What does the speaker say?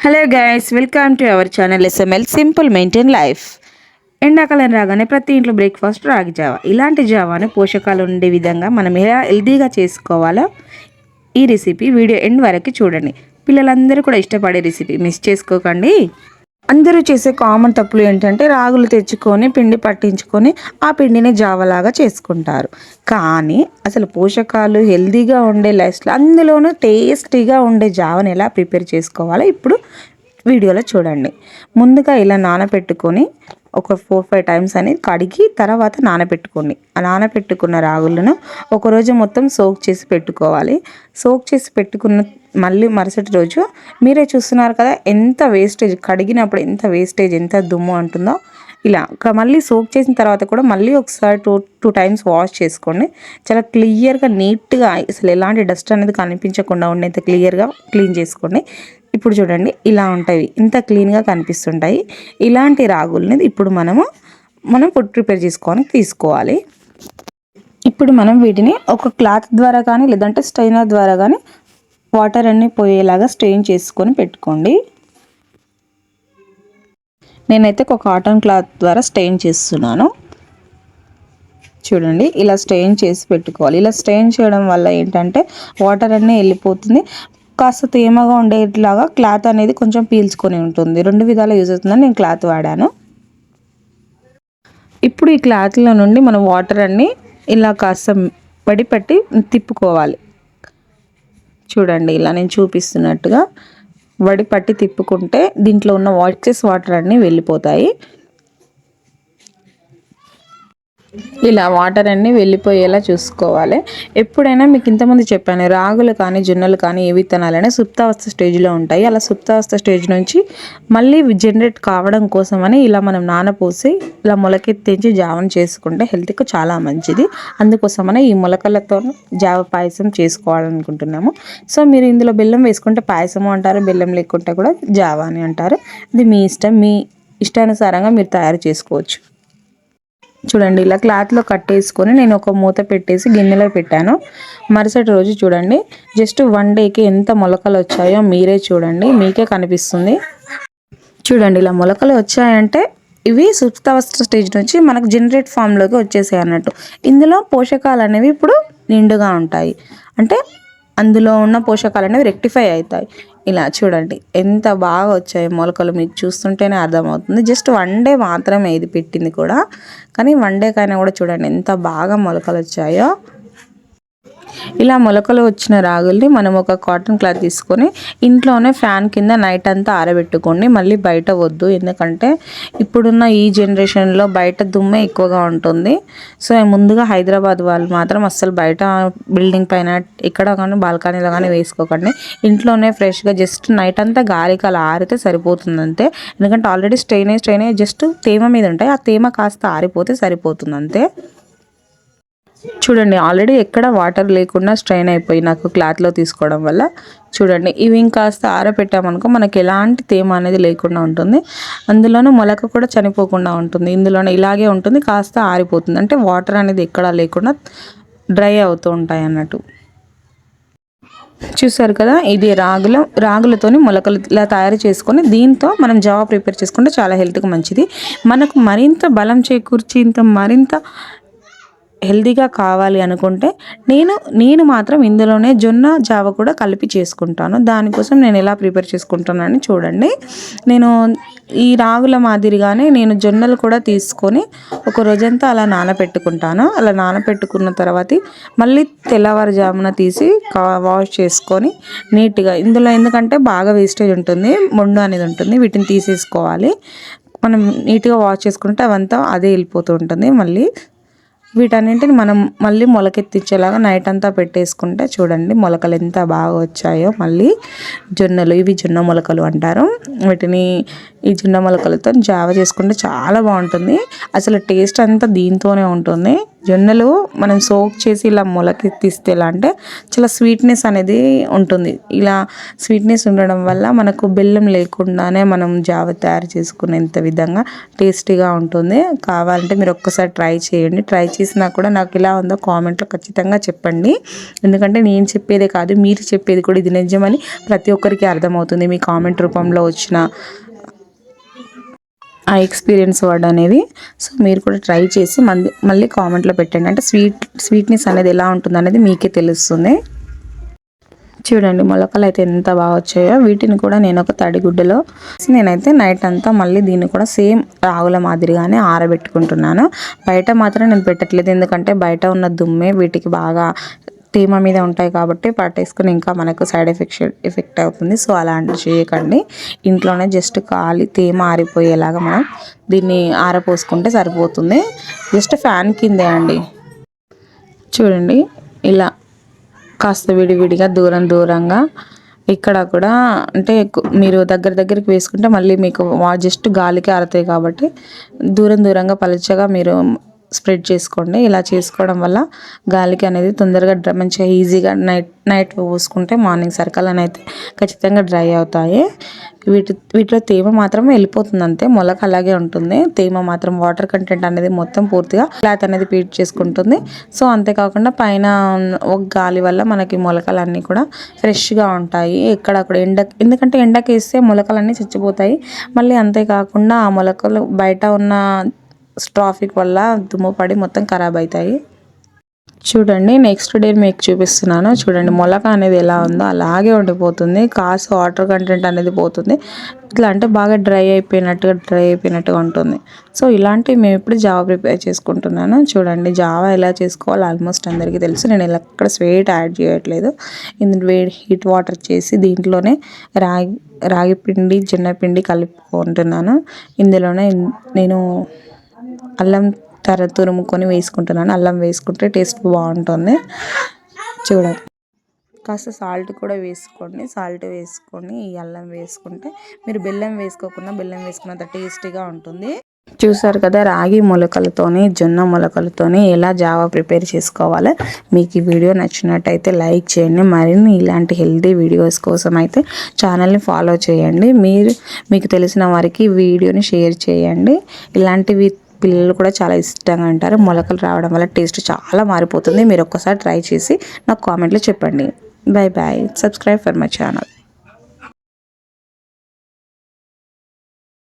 Hello guys, welcome to our channel SML simple maintain life. ఎండాకాలం రాగానే ప్రతి ఇంట్లో బ్రేక్ఫాస్ట్ రాగి జావా. ఇలాంటి జావాను పోషకాలు ఉండే విధంగా మనం ఎలా హెల్తీగా చేసుకోవాలో ఈ రెసిపీ వీడియో ఎండ్ వరకు చూడండి. పిల్లలందరూ కూడా ఇష్టపడే రెసిపీ, మిస్ చేసుకోకండి. అందరూ చేసే కామన్ తప్పులు ఏంటంటే రాగులు తెచ్చుకొని పిండి పట్టించుకొని ఆ పిండిని జావలాగా చేసుకుంటారు. కానీ అసలు పోషకాలు హెల్తీగా ఉండే లైఫ్లో అందులోనూ టేస్టీగా ఉండే జావని ఎలా ప్రిపేర్ చేసుకోవాలో ఇప్పుడు వీడియోలో చూడండి. ముందుగా ఇలా నానబెట్టుకొని ఒక 4-5 టైమ్స్ అని కడిగి తర్వాత నానబెట్టుకోండి. ఆ నానబెట్టుకున్న రాగులను ఒకరోజు మొత్తం సోక్ చేసి పెట్టుకోవాలి. సోక్ చేసి పెట్టుకున్న మళ్ళీ మరుసటి రోజు మీరే చూస్తున్నారు కదా ఎంత వేస్టేజ్, కడిగినప్పుడు ఎంత వేస్టేజ్, ఎంత దుమ్ము అంటుందో. ఇలా మళ్ళీ సోక్ చేసిన తర్వాత కూడా మళ్ళీ ఒకసారి టూ టైమ్స్ వాష్ చేసుకోండి. చాలా క్లియర్గా నీట్గా అసలు ఎలాంటి డస్ట్ అనేది కనిపించకుండా ఉండేంత క్లియర్గా క్లీన్ చేసుకోండి. ఇప్పుడు చూడండి ఇలా ఉంటాయి, ఇంత క్లీన్గా కనిపిస్తుంటాయి. ఇలాంటి రాగుల్ని ఇప్పుడు మనం ఫుడ్ ప్రిపేర్ తీసుకోవాలి. ఇప్పుడు మనం వీటిని ఒక క్లాత్ ద్వారా కానీ లేదంటే స్ట్రైనర్ ద్వారా కానీ వాటర్ అన్నీ పోయేలాగా స్ట్రెయిన్ చేసుకొని పెట్టుకోండి. నేనైతే ఒక కాటన్ క్లాత్ ద్వారా స్ట్రెయిన్ చేస్తున్నాను. చూడండి ఇలా స్ట్రెయిన్ చేసి పెట్టుకోవాలి. ఇలా స్ట్రెయిన్ చేయడం వల్ల ఏంటంటే వాటర్ అన్నీ వెళ్ళిపోతుంది. కాస్త తేమగా ఉండేట్లాగా క్లాత్ అనేది కొంచెం పీల్చుకొని ఉంటుంది. 2 విధాలు యూజ్ అవుతుందని నేను క్లాత్ వాడాను. ఇప్పుడు ఈ క్లాత్లో నుండి మనం వాటర్ అన్నీ ఇలా కాస్త వడిపట్టి తిప్పుకోవాలి. చూడండి ఇలా నేను చూపిస్తున్నట్టుగా వడిపట్టి తిప్పుకుంటే దీంట్లో ఉన్న వాటర్ అన్నీ వెళ్ళిపోతాయి. ఇలా వాటర్ అన్నీ వెళ్ళిపోయేలా చూసుకోవాలి. ఎప్పుడైనా మీకు ఇంతకుముందు చెప్పాను, రాగులు కానీ జొన్నలు కానీ ఏ విత్తనాలైనా సుప్తావస్థ స్టేజ్లో ఉంటాయి. అలా సుప్తావస్థ స్టేజ్ నుంచి మళ్ళీ జనరేట్ కావడం కోసమని ఇలా మనం నానపోసి ఇలా మొలకెత్తించి జావం చేసుకుంటే హెల్త్కి చాలా మంచిది. అందుకోసమని ఈ మొలకలతో జావ పాయసం చేసుకోవాలనుకుంటున్నాము. సో మీరు ఇందులో బెల్లం వేసుకుంటే పాయసము అంటారు, బెల్లం లేకుంటే కూడా జావ అని అంటారు. ఇది మీ ఇష్టం, మీ ఇష్టానుసారంగా మీరు తయారు చేసుకోవచ్చు. చూడండి ఇలా క్లాత్లో కట్టేసుకొని నేను ఒక మూత పెట్టేసి గిన్నెలో పెట్టాను. మరుసటి రోజు చూడండి జస్ట్ 1 డేకి ఎంత మొలకలు వచ్చాయో మీరే చూడండి, మీకే కనిపిస్తుంది. చూడండి ఇలా మొలకలు వచ్చాయంటే ఇవి సుప్తావస్థ స్టేజ్ నుంచి మనకు జనరేట్ ఫామ్లోకి వచ్చేసాయి అన్నట్టు. ఇందులో పోషకాలు అనేవి ఇప్పుడు నిండుగా ఉంటాయి, అంటే అందులో ఉన్న పోషకాలు అనేవి రెక్టిఫై అవుతాయి. ఇలా చూడండి ఎంత బాగా వచ్చాయి మొలకలు, మీకు చూస్తుంటేనే అర్థమవుతుంది. జస్ట్ 1 డే మాత్రమే ఇది పెట్టింది కూడా, కానీ 1 డేకైనా కూడా చూడండి ఎంత బాగా మొలకలు వచ్చాయో. ఇలా మొలకలు వచ్చిన రాగుల్ని మనం ఒక కాటన్ క్లాత్ తీసుకొని ఇంట్లోనే ఫ్యాన్ కింద నైట్ అంతా ఆరబెట్టుకోండి. మళ్ళీ బయట వద్దు, ఎందుకంటే ఇప్పుడున్న ఈ జనరేషన్లో బయట దుమ్మే ఎక్కువగా ఉంటుంది. సో ముందుగా హైదరాబాద్ వాళ్ళు మాత్రం అస్సలు బయట బిల్డింగ్ పైన ఎక్కడ కానీ బాల్కనీలో కానీ వేసుకోకండి. ఇంట్లోనే ఫ్రెష్గా జస్ట్ నైట్ అంతా గాలికి అలా ఆరితే సరిపోతుంది అంతే. ఎందుకంటే ఆల్రెడీ స్ట్రెయిన్ అయ్యి జస్ట్ తేమ మీద ఉంటాయి, ఆ తేమ కాస్త ఆరిపోతే సరిపోతుంది అంతే. చూడండి ఆల్రెడీ ఎక్కడ వాటర్ లేకుండా స్ట్రెయిన్ అయిపోయి నాకు క్లాత్లో తీసుకోవడం వల్ల. చూడండి ఇవి ఇంకాస్త ఆరబెట్టామనుకో మనకి ఎలాంటి తేమ అనేది లేకుండా ఉంటుంది. అందులోనూ మొలక కూడా చనిపోకుండా ఉంటుంది. ఇందులోనే ఇలాగే ఉంటుంది, కాస్త ఆరిపోతుంది, అంటే వాటర్ అనేది ఎక్కడా లేకుండా డ్రై అవుతూ ఉంటాయి అన్నట్టు. చూసారు కదా, ఇది రాగులతోని మొలకలు ఇలా తయారు చేసుకొని దీంతో మనం జావా ప్రిపేర్ చేసుకుంటే చాలా హెల్త్కి మంచిది. మనకు మరింత బలం చేకూర్చి మరింత హెల్తీగా కావాలి అనుకుంటే నేను మాత్రం ఇందులోనే జొన్న జావ కూడా కలిపి చేసుకుంటాను. దానికోసం నేను ఎలా ప్రిపేర్ చేసుకుంటానని చూడండి. నేను ఈ రాగుల మాదిరిగానే నేను జొన్నలు కూడా తీసుకొని ఒక రోజంతా అలా నానబెట్టుకుంటాను. అలా నానబెట్టుకున్న తర్వాత మళ్ళీ తెల్లవారుజామున తీసి వాష్ చేసుకొని నీట్గా, ఇందులో ఎందుకంటే బాగా వేస్టేజ్ ఉంటుంది, మొండు అనేది ఉంటుంది, వీటిని తీసేసుకోవాలి. మనం నీట్గా వాష్ చేసుకుంటే అవంతా అదే వెళ్ళిపోతూ ఉంటుంది. మళ్ళీ వీటన్నింటిని మనం మళ్ళీ మొలకెత్తించేలాగా నైట్ అంతా పెట్టేసుకుంటే చూడండి మొలకలు ఎంత బాగా వచ్చాయో. మళ్ళీ జొన్నలు, ఇవి జొన్న మొలకలు అంటారు వీటిని. ఈ జొన్న మొలకలతో జావ చేసుకుంటే చాలా బాగుంటుంది. అసలు టేస్ట్ అంతా దీంతోనే ఉంటుంది. జొన్నలు మనం సోక్ చేసి ఇలా మొలకెత్తిస్తే ఎలా అంటే చాలా స్వీట్నెస్ అనేది ఉంటుంది. ఇలా స్వీట్నెస్ ఉండడం వల్ల మనకు బెల్లం లేకుండానే మనం జావ తయారు చేసుకునేంత విధంగా టేస్టీగా ఉంటుంది. కావాలంటే మీరు ఒక్కసారి ట్రై చేయండి. ట్రై చేసి అనిపిస్తున్నా కూడా నాకు ఇలా ఉందో కామెంట్లో ఖచ్చితంగా చెప్పండి. ఎందుకంటే నేను చెప్పేదే కాదు, మీరు చెప్పేది కూడా ఇది నిజమని ప్రతి ఒక్కరికి అర్థమవుతుంది మీ కామెంట్ రూపంలో వచ్చిన ఆ ఎక్స్పీరియన్స్ వర్డ్ అనేది. సో మీరు కూడా ట్రై చేసి మళ్ళీ కామెంట్లో పెట్టండి. అంటే స్వీట్నెస్ అనేది ఎలా ఉంటుంది అనేది మీకే తెలుస్తుంది. చూడండి మొలకలు అయితే ఎంత బాగా వచ్చాయో. వీటిని కూడా నేను ఒక తడిగుడ్డలో నేనైతే నైట్ అంతా మళ్ళీ దీన్ని కూడా సేమ్ రాగుల మాదిరిగానే ఆరబెట్టుకుంటున్నాను. బయట మాత్రం నేను పెట్టట్లేదు, ఎందుకంటే బయట ఉన్న దుమ్మే వీటికి బాగా తేమ మీద ఉంటాయి కాబట్టి పట్టేసుకుని ఇంకా మనకు సైడ్ ఎఫెక్ట్ అవుతుంది. సో అలాంటివి చేయకండి. ఇంట్లోనే జస్ట్ కాలి తేమ ఆరిపోయేలాగా మనం దీన్ని ఆరపోసుకుంటే సరిపోతుంది. జస్ట్ ఫ్యాన్ కిందే అండి. చూడండి ఇలా కాస్త విడివిడిగా దూరంగా ఇక్కడ కూడా అంటే మీరు దగ్గరికి వేసుకుంటే మళ్ళీ మీకు జస్ట్ గాలికి ఆరుతాయి కాబట్టి దూరంగా పలుచగా మీరు స్ప్రెడ్ చేసుకోండి. ఇలా చేసుకోవడం వల్ల గాలికి అనేది తొందరగా మంచిగా ఈజీగా నైట్ పోసుకుంటే మార్నింగ్ సరికల్లా అయితే ఖచ్చితంగా డ్రై అవుతాయి. వీటిలో తేమ మాత్రం వెళ్ళిపోతుంది అంతే, మొలక అలాగే ఉంటుంది. తేమ మాత్రం వాటర్ కంటెంట్ అనేది మొత్తం పూర్తిగా క్లాత్ అనేది పీట్ చేసుకుంటుంది. సో అంతేకాకుండా పైన ఒక గాలి వల్ల మనకి మొలకలన్నీ కూడా ఫ్రెష్గా ఉంటాయి. ఎక్కడక్కడ ఎందుకంటే ఎండకి వేస్తే మొలకలన్నీ చచ్చిపోతాయి. మళ్ళీ అంతేకాకుండా ఆ మొలకలు బయట ఉన్న ట్రాఫిక్ వల్ల దుమ్ము పడి మొత్తం ఖరాబ్ అవుతాయి. చూడండి నెక్స్ట్ డే మీకు చూపిస్తున్నాను. చూడండి మొలక అనేది ఎలా ఉందో అలాగే ఉండిపోతుంది. కాస్త వాటర్ కంటెంట్ అనేది పోతుంది. ఇట్లా అంటే బాగా డ్రై అయిపోయినట్టుగా ఉంటుంది. సో ఇలాంటివి మేము ఇప్పుడు జావా ప్రిపేర్ చేసుకుంటున్నాను. చూడండి జావా ఎలా చేసుకోవాలో ఆల్మోస్ట్ అందరికీ తెలుసు. నేను ఇలా ఎక్కడ స్వీట్ యాడ్ చేయట్లేదు. ఇందులో హీట్ వాటర్ చేసి దీంట్లోనే రాగి పిండి జొన్నపిండి కలుపుకుంటున్నాను. ఇందులోనే నేను అల్లం తురుముకొని వేసుకుంటున్నాను. అల్లం వేసుకుంటే టేస్ట్ బాగుంటుంది. చూడండి కాస్త సాల్ట్ కూడా వేసుకోండి. సాల్ట్ వేసుకొని ఈ అల్లం వేసుకుంటే మీరు బెల్లం వేసుకున్నంత టేస్టీగా ఉంటుంది. చూసారు కదా రాగి మొలకలతోని జొన్న మొలకలతోని ఎలా జావా ప్రిపేర్ చేసుకోవాలో. మీకు ఈ వీడియో నచ్చినట్టయితే లైక్ చేయండి. మరిన్ని ఇలాంటి హెల్తీ వీడియోస్ కోసం అయితే ఛానల్ని ఫాలో చేయండి. మీకు తెలిసిన వారికి వీడియోని షేర్ చేయండి. ఇలాంటివి పిల్లలు కూడా చాలా ఇష్టంగా అంటారు. మొలకలు రావడం వల్ల టేస్ట్ చాలా మారిపోతుంది. మీరు ఒక్కసారి ట్రై చేసి నాకు కామెంట్లో చెప్పండి. By subscribe for my channel.